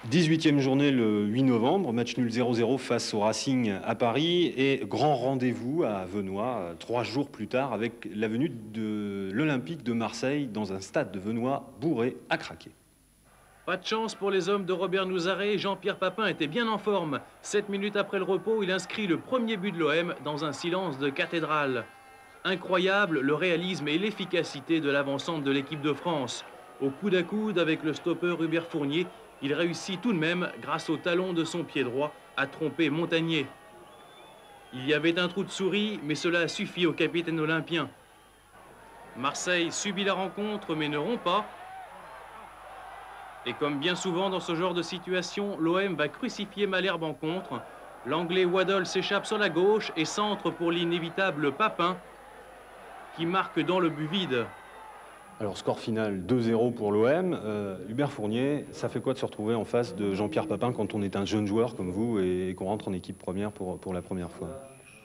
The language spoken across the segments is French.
18e journée le 8 novembre, match nul 0-0 face au Racing à Paris et grand rendez-vous à Venoix 3 jours plus tard avec la venue de l'Olympique de Marseille dans un stade de Venoix bourré à craquer. Pas de chance pour les hommes de Robert Nouzaré, Jean-Pierre Papin était bien en forme. 7 minutes après le repos, il inscrit le premier but de l'OM dans un silence de cathédrale. Incroyable le réalisme et l'efficacité de l'avancante de l'équipe de France. Au coude à coude avec le stopper Hubert Fournier, il réussit tout de même, grâce au talon de son pied droit, à tromper Montagnier. Il y avait un trou de souris, mais cela a suffi au capitaine olympien. Marseille subit la rencontre, mais ne rompt pas. Et comme bien souvent dans ce genre de situation, l'OM va crucifier Malherbe en contre. L'Anglais Waddle s'échappe sur la gauche et centre pour l'inévitable Papin, qui marque dans le but vide. Alors score final 2-0 pour l'OM. Hubert Fournier, ça fait quoi de se retrouver en face de Jean-Pierre Papin quand on est un jeune joueur comme vous et qu'on rentre en équipe première pour la première fois?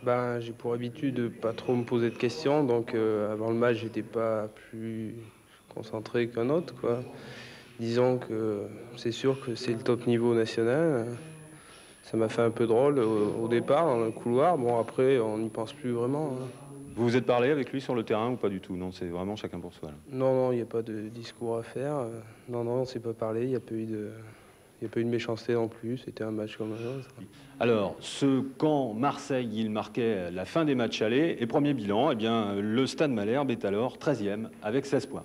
Ben, j'ai pour habitude de pas trop me poser de questions, donc avant le match, j'étais pas plus concentré qu'un autre, quoi. Disons que c'est sûr que c'est le top niveau national. Ça m'a fait un peu drôle au départ, dans le couloir. Bon, après, on n'y pense plus vraiment, hein. Vous vous êtes parlé avec lui sur le terrain ou pas du tout? Non, c'est vraiment chacun pour soi, là. Non, non, il n'y a pas de discours à faire. Non, non, on ne s'est pas parlé. Il n'y a pas eu de méchanceté non plus. C'était un match comme un autre. Alors, quand Marseille il marquait la fin des matchs allés et premier bilan, eh bien, le Stade Malherbe est alors 13e avec 16 points.